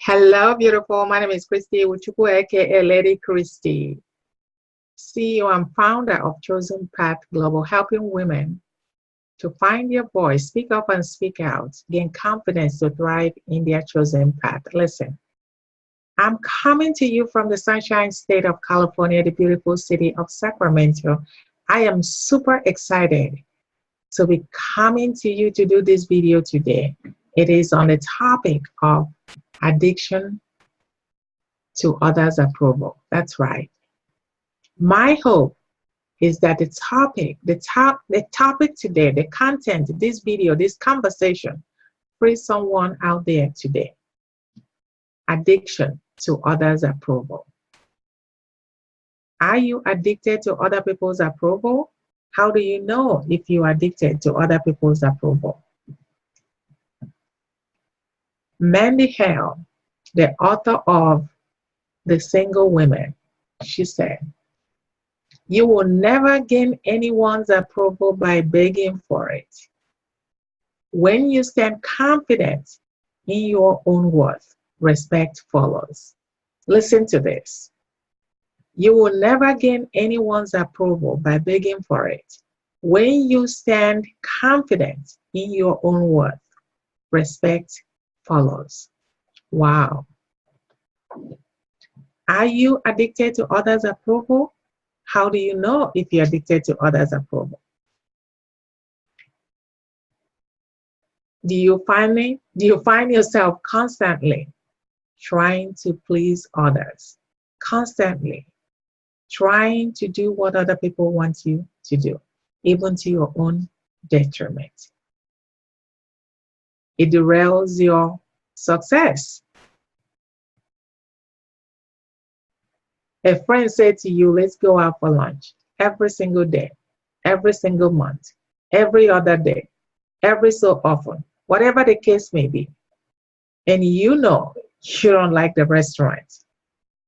Hello, beautiful. My name is Christy Uchukwu, aka Lady Christy, CEO and founder of Chosen Path Global, helping women to find their voice, speak up and speak out, gain confidence to thrive in their chosen path. Listen, I'm coming to you from the sunshine state of California, the beautiful city of Sacramento. I am super excited to be coming to you to do this video today. It is on the topic of addiction to others' approval. That's right. My hope is that the topic today, the content, this video, this conversation, frees someone out there today. Addiction to others' approval. Are you addicted to other people's approval? How do you know if you're addicted to other people's approval? Mandy Hale, the author of The Single Women, she said, "You will never gain anyone's approval by begging for it. When you stand confident in your own worth, respect follows." Listen to this. You will never gain anyone's approval by begging for it. When you stand confident in your own worth, respect follows. Wow. Are you addicted to others' approval? How do you know if you're addicted to others' approval? Do you find yourself constantly trying to please others? Constantly trying to do what other people want you to do, even to your own detriment. It derails your success. A friend said to you, "Let's go out for lunch," every single day, every single month, every other day, every so often, whatever the case may be. And you know you don't like the restaurant,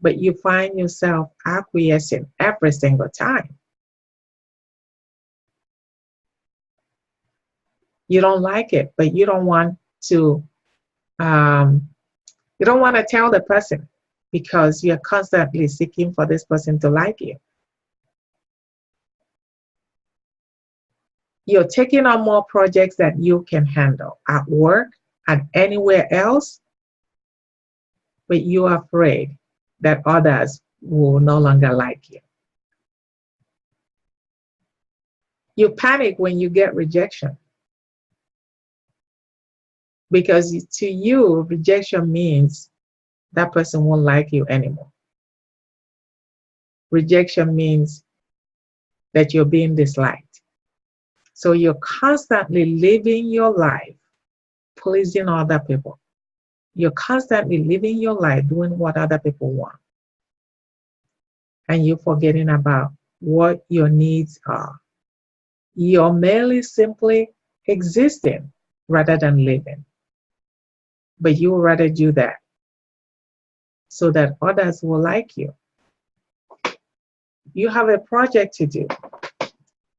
but you find yourself acquiescing every single time. You don't like it, but you don't want to tell the person because you're constantly seeking for this person to like you. You're taking on more projects that you can handle at work and anywhere else, but you're afraid that others will no longer like you. You panic when you get rejection because to you, rejection means that person won't like you anymore. Rejection means that you're being disliked. So you're constantly living your life pleasing other people. You're constantly living your life doing what other people want. And you're forgetting about what your needs are. You're merely simply existing rather than living. But you would rather do that so that others will like you. You have a project to do.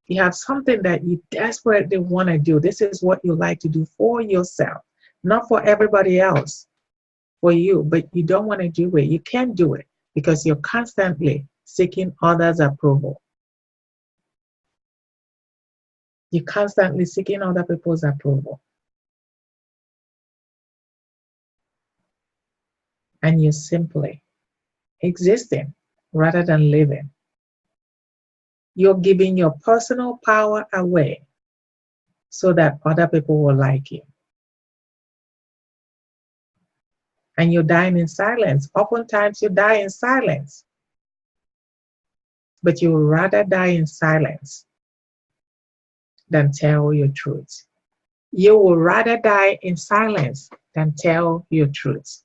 You have something that you desperately want to do. This is what you like to do for yourself, not for everybody else, for you, but you don't want to do it. You can't do it because you're constantly seeking others' approval. You're constantly seeking other people's approval. And you're simply existing rather than living. You're giving your personal power away so that other people will like you. And you're dying in silence. Oftentimes you die in silence. But you would rather die in silence than tell your truth. You would rather die in silence than tell your truth.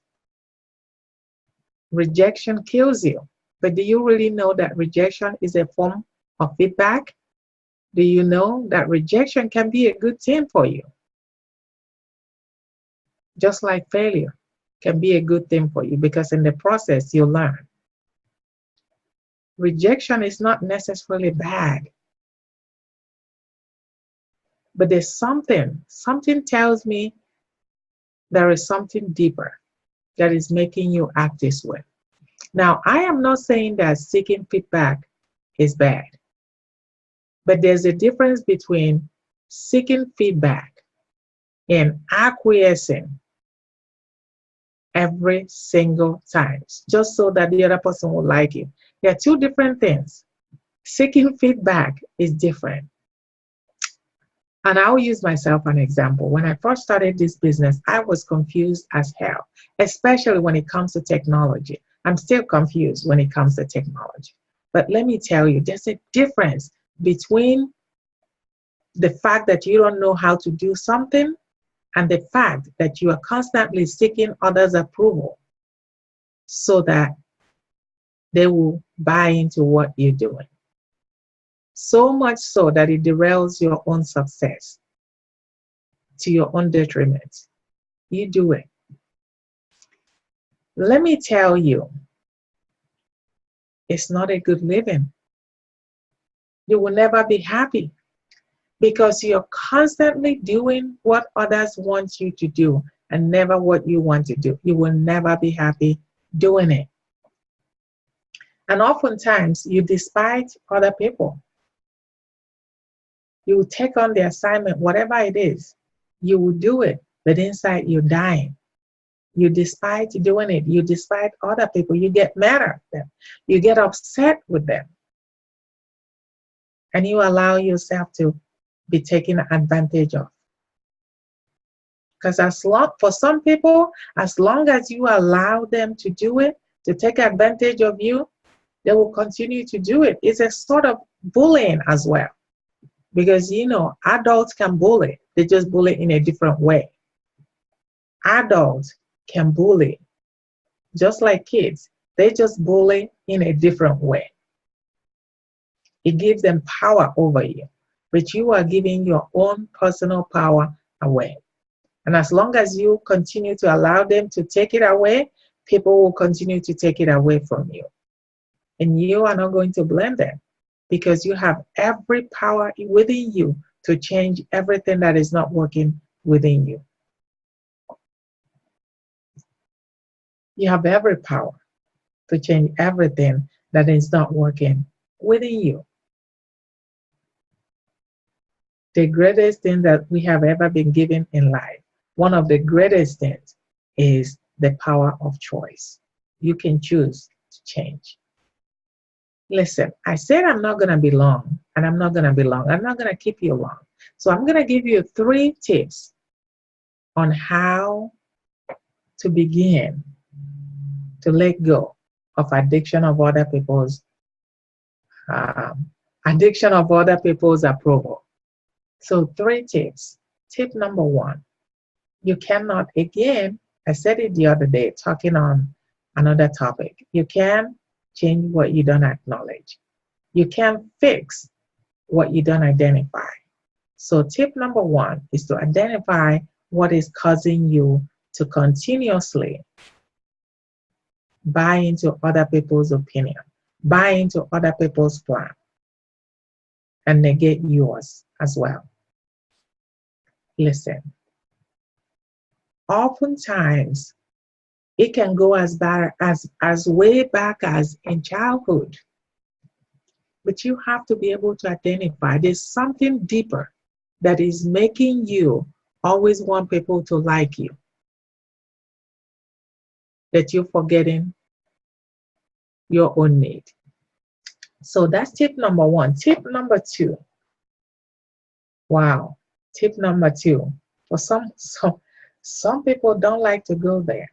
Rejection kills you. But do you really know that rejection is a form of feedback? Do you know that rejection can be a good thing for you? Just like failure can be a good thing for you because in the process you learn. Rejection is not necessarily bad. But there's something tells me there is something deeper. that is making you act this way. Now, I am not saying that seeking feedback is bad, but there's a difference between seeking feedback and acquiescing every single time, just so that the other person will like you. There are two different things. Seeking feedback is different. And I'll use myself an example. When I first started this business, I was confused as hell, especially when it comes to technology. I'm still confused when it comes to technology. But let me tell you, there's a difference between the fact that you don't know how to do something and the fact that you are constantly seeking others' approval so that they will buy into what you're doing. So much so that it derails your own success to your own detriment. You do it. Let me tell you, it's not a good living. You will never be happy because you're constantly doing what others want you to do and never what you want to do. You will never be happy doing it. And oftentimes, you despise other people. You will take on the assignment, whatever it is, you will do it, but inside you're dying. You despise doing it. You despise other people. You get mad at them. You get upset with them. And you allow yourself to be taken advantage of. Because for some people, as long as you allow them to do it, to take advantage of you, they will continue to do it. It's a sort of bullying as well. Because, adults can bully. They just bully in a different way. Adults can bully, just like kids. They just bully in a different way. It gives them power over you, but you are giving your own personal power away. And as long as you continue to allow them to take it away, people will continue to take it away from you. And you are not going to blame them because you have every power within you to change everything that is not working within you. You have every power to change everything that is not working within you. The greatest thing that we have ever been given in life, one of the greatest things, is the power of choice. You can choose to change. Listen, I said I'm not going to be long, and I'm not going to be long. I'm not going to keep you long. So I'm going to give you 3 tips on how to begin to let go of addiction of other people's approval. So 3 tips. Tip number 1, you cannot, again, I said it the other day, talking on another topic. You can't change what you don't acknowledge. You can't fix what you don't identify. So tip number 1 is to identify what is causing you to continuously buy into other people's opinion, buy into other people's plan, and negate yours as well. Listen, oftentimes it can go as way back as in childhood. But you have to be able to identify there's something deeper that is making you always want people to like you, that you're forgetting your own need. So that's tip number 1. Tip number 2. Wow. Tip number 2. For some people don't like to go there.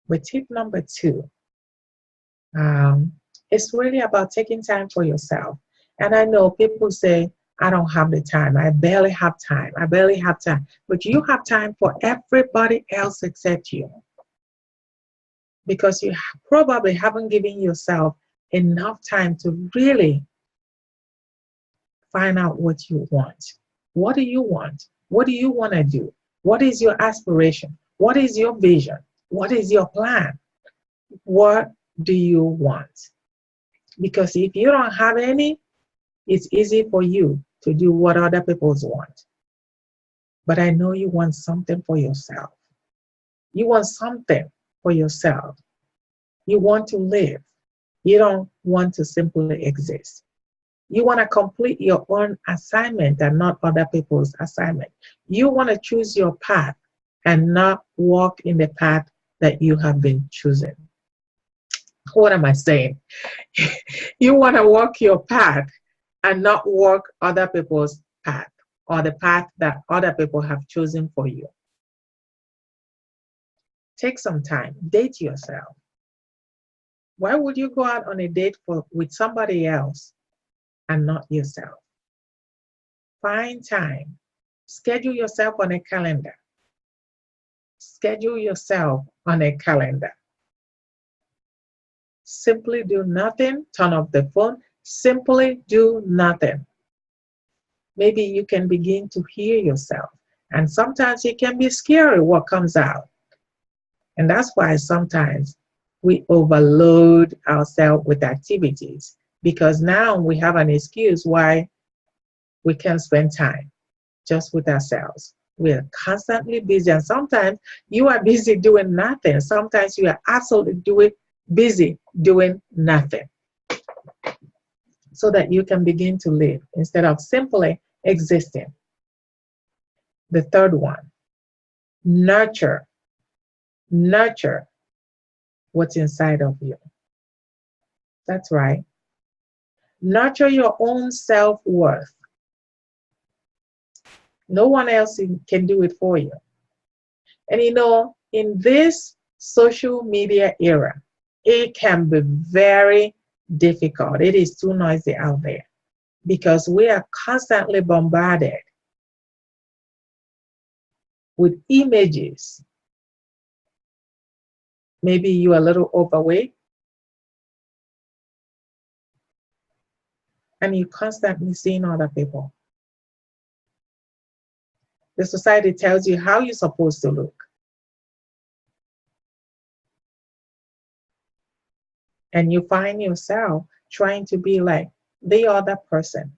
But tip number 2, it's really about taking time for yourself. And I know people say, I don't have the time. I barely have time. I barely have time. But you have time for everybody else except you. Because you probably haven't given yourself enough time to really find out what you want. What do you want? What do you want to do? What is your aspiration? What is your vision? What is your plan? What do you want? Because if you don't have any, it's easy for you to do what other people want. But I know you want something for yourself. You want something for yourself. You want to live. You don't want to simply exist. You want to complete your own assignment and not other people's assignment. You want to choose your path and not walk in the path that you have been chosen. What am I saying? You want to walk your path and not walk other people's path or the path that other people have chosen for you. Take some time, date yourself. Why would you go out on a date with somebody else and not yourself? Find time. Schedule yourself on a calendar. Schedule yourself on a calendar. Simply do nothing. Turn off the phone. Simply do nothing. Maybe you can begin to hear yourself. And sometimes it can be scary what comes out. And that's why sometimes we overload ourselves with activities, because now we have an excuse why we can't spend time just with ourselves. We're constantly busy, and sometimes you are busy doing nothing. Sometimes you are absolutely busy doing nothing, so that you can begin to live instead of simply existing. The third one, nurture. Nurture what's inside of you. That's right. Nurture your own self-worth. No one else can do it for you. And you know, in this social media era, it can be very difficult. It is too noisy out there because we are constantly bombarded with images. Maybe you're a little overweight and you're constantly seeing other people. The society tells you how you're supposed to look. And you find yourself trying to be like the other person.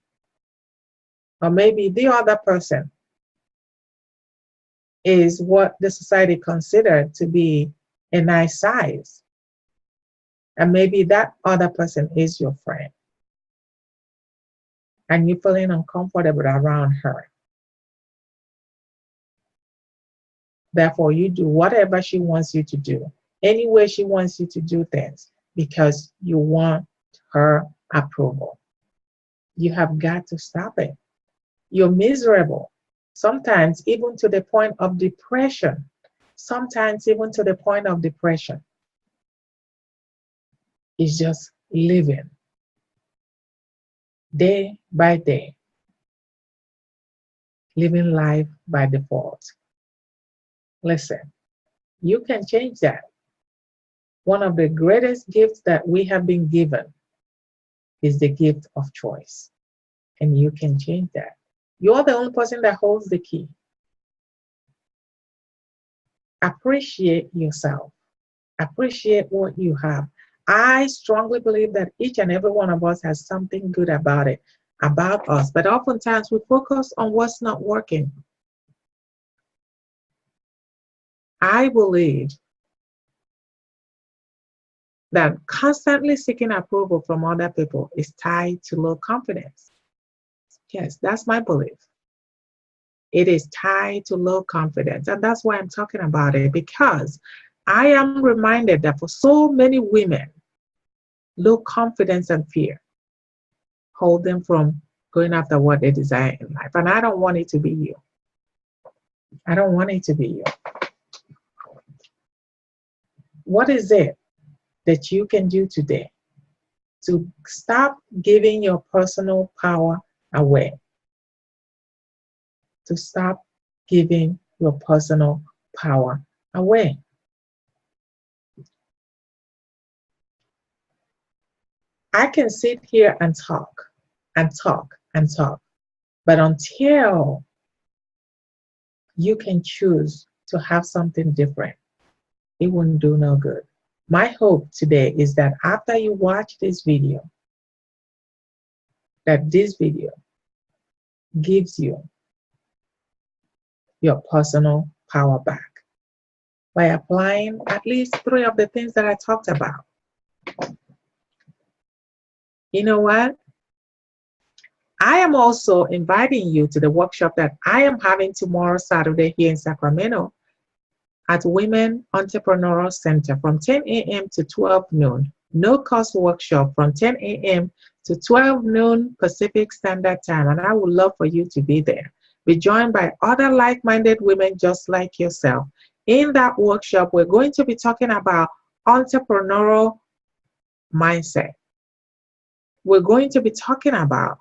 Or maybe the other person is what the society considered to be a nice size. And maybe that other person is your friend. And you're feeling uncomfortable around her. Therefore, you do whatever she wants you to do, any way she wants you to do things, because you want her approval. You have got to stop it. You're miserable, sometimes even to the point of depression. Sometimes even to the point of depression. It's just living day by day, living life by default. Listen, you can change that. One of the greatest gifts that we have been given is the gift of choice. And you can change that. You're the only person that holds the key. Appreciate yourself. Appreciate what you have. I strongly believe that each and every one of us has something good about us. But oftentimes we focus on what's not working. I believe that constantly seeking approval from other people is tied to low confidence. Yes, that's my belief. It is tied to low confidence. And that's why I'm talking about it, because I am reminded that for so many women, low confidence and fear hold them from going after what they desire in life. And I don't want it to be you. I don't want it to be you. What is it that you can do today to stop giving your personal power away? To stop giving your personal power away. I can sit here and talk and talk and talk, but until you can choose to have something different, it won't do no good. My hope today is that after you watch this video, that this video gives you your personal power back. by applying at least 3 of the things that I talked about. You know what? I am also inviting you to the workshop that I am having tomorrow, Saturday, here in Sacramento at Women Entrepreneurial Center from 10 a.m. to 12 noon. No cost workshop from 10 a.m. to 12 noon Pacific Standard Time. And I would love for you to be there. Be joined by other like-minded women just like yourself. In that workshop, we're going to be talking about entrepreneurial mindset. We're going to be talking about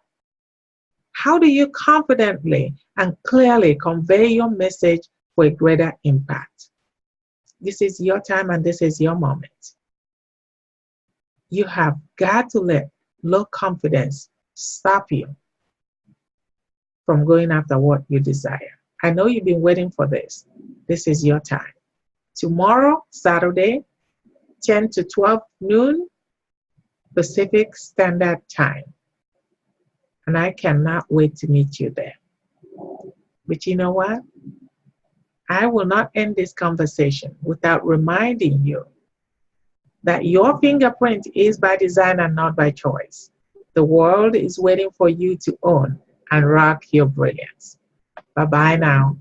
how do you confidently and clearly convey your message for a greater impact. This is your time and this is your moment. You have got to let low confidence stop you from going after what you desire. I know you've been waiting for this. This is your time. Tomorrow, Saturday, 10 to 12 noon Pacific Standard Time. And I cannot wait to meet you there. But you know what? I will not end this conversation without reminding you that your fingerprint is by design and not by choice. The world is waiting for you to own and rock your brilliance. Bye-bye now.